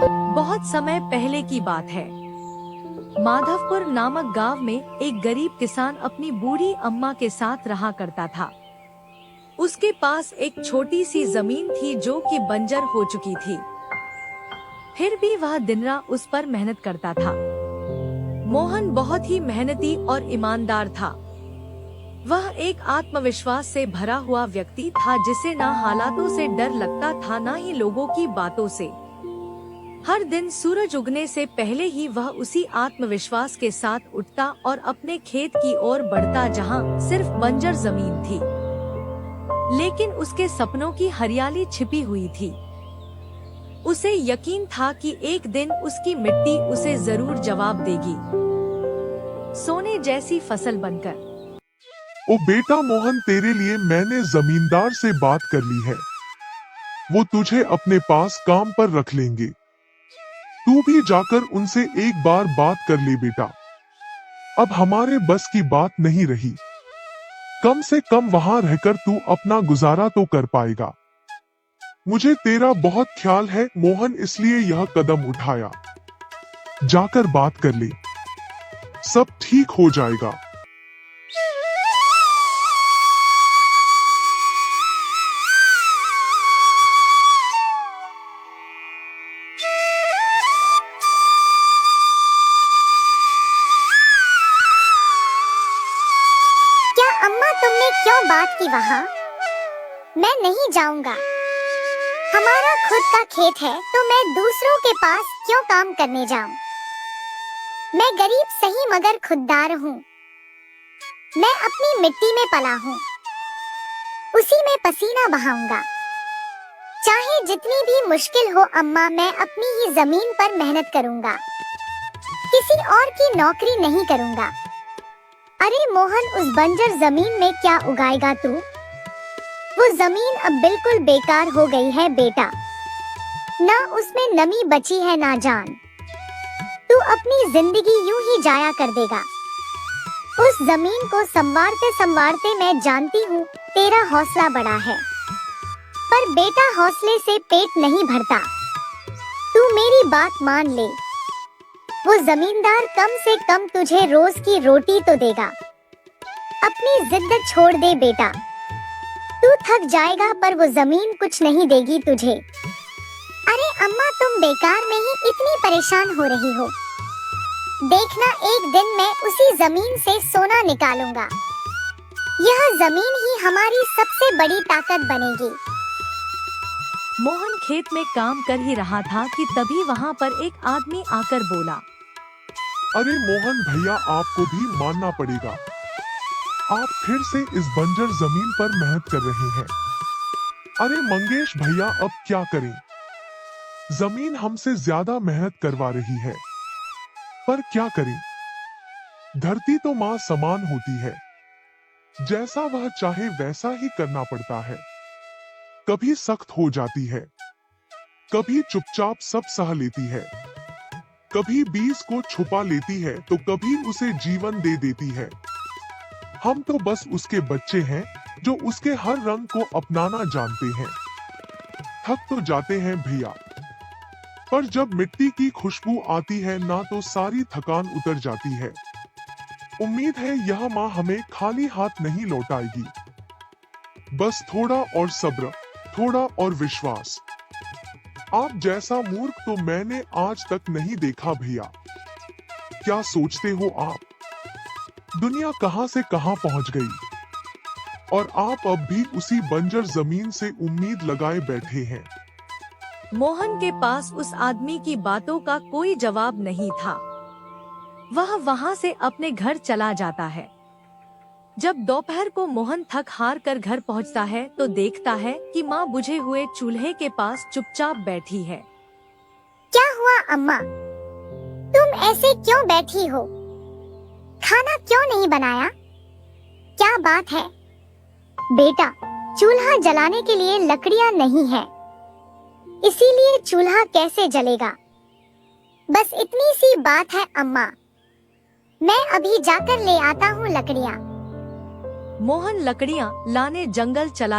बहुत समय पहले की बात है। माधवपुर नामक गांव में एक गरीब किसान अपनी बूढ़ी अम्मा के साथ रहा करता था। उसके पास एक छोटी सी जमीन थी जो कि बंजर हो चुकी थी। फिर भी वह दिन रात उस पर मेहनत करता था। मोहन बहुत ही मेहनती और ईमानदार था। वह एक आत्मविश्वास से भरा हुआ व्यक्ति था जिसे ना हालातों से डर लगता था ना ही लोगों की बातों से। हर दिन सूरज उगने से पहले ही वह उसी आत्मविश्वास के साथ उठता और अपने खेत की ओर बढ़ता जहां सिर्फ बंजर जमीन थी, लेकिन उसके सपनों की हरियाली छिपी हुई थी। उसे यकीन था कि एक दिन उसकी मिट्टी उसे जरूर जवाब देगी, सोने जैसी फसल बनकर। ओ बेटा मोहन, तेरे लिए मैंने जमींदार से बात कर ली है। वो तुझे अपने पास काम पर रख लेंगे। तू भी जाकर उनसे एक बार बात कर ले बेटा। अब हमारे बस की बात नहीं रही। कम से कम वहां रहकर तू अपना गुजारा तो कर पाएगा। मुझे तेरा बहुत ख्याल है मोहन, इसलिए यह कदम उठाया। जाकर बात कर ले, सब ठीक हो जाएगा। अम्मा, तुमने क्यों बात की वहाँ? मैं नहीं जाऊंगा। हमारा खुद का खेत है तो मैं दूसरों के पास क्यों काम करने जाऊं? मैं गरीब सही मगर खुददार हूँ। मैं अपनी मिट्टी में पला हूँ, उसी में पसीना बहाऊंगा। चाहे जितनी भी मुश्किल हो अम्मा, मैं अपनी ही जमीन पर मेहनत करूंगा। किसी और की नौकरी नहीं करूंगा। अरे मोहन, उस बंजर जमीन में क्या उगाएगा तू? वो जमीन अब बिल्कुल बेकार हो गई है बेटा। ना उसमें नमी बची है ना जान। तू अपनी जिंदगी यूं ही जाया कर देगा। उस जमीन को संवारते संवारते मैं जानती हूँ तेरा हौसला बड़ा है, पर बेटा हौसले से पेट नहीं भरता। तू मेरी बात मान ले। वो जमींदार कम से कम तुझे रोज की रोटी तो देगा। अपनी जिद छोड़ दे बेटा। तू थक जाएगा पर वो जमीन कुछ नहीं देगी तुझे। अरे अम्मा, तुम बेकार में ही इतनी परेशान हो रही हो। देखना, एक दिन मैं उसी जमीन से सोना निकालूंगा। यह जमीन ही हमारी सबसे बड़ी ताकत बनेगी। मोहन खेत में काम कर ही रहा था कि तभी वहाँ पर एक आदमी आकर बोला, अरे मोहन भैया, आपको भी मानना पड़ेगा। आप फिर से इस बंजर जमीन पर मेहनत कर रहे हैं। अरे मंगेश भैया, अब क्या करें? जमीन हमसे ज्यादा मेहनत करवा रही है, पर क्या करें? धरती तो माँ समान होती है। जैसा वह चाहे वैसा ही करना पड़ता है। कभी सख्त हो जाती है, कभी चुपचाप सब सह लेती है, कभी बीज को छुपा लेती है तो कभी उसे जीवन दे देती है। हम तो बस उसके बच्चे हैं जो उसके हर रंग को अपनाना जानते हैं। थक तो जाते हैं भैया, पर जब मिट्टी की खुशबू आती है ना तो सारी थकान उतर जाती है। उम्मीद है यह माँ हमें खाली हाथ नहीं लौटाएगी। बस थोड़ा और सब्र, थोड़ा और विश्वास। आप जैसा मूर्ख तो मैंने आज तक नहीं देखा भैया। क्या सोचते हो आप? दुनिया कहां से कहां पहुंच गई और आप अब भी उसी बंजर जमीन से उम्मीद लगाए बैठे हैं। मोहन के पास उस आदमी की बातों का कोई जवाब नहीं था। वह वहां से अपने घर चला जाता है। जब दोपहर को मोहन थक हार कर घर पहुंचता है तो देखता है कि माँ बुझे हुए चूल्हे के पास चुपचाप बैठी है। क्या हुआ अम्मा? तुम ऐसे क्यों बैठी हो? खाना क्यों नहीं बनाया? क्या बात है? बेटा, चूल्हा जलाने के लिए लकड़ियाँ नहीं है, इसीलिए चूल्हा कैसे जलेगा? बस इतनी सी बात है अम्मा। मैं अभी जाकर ले आता हूँ लकड़ियाँ। मोहन लकड़ियाँ लाने जंगल चला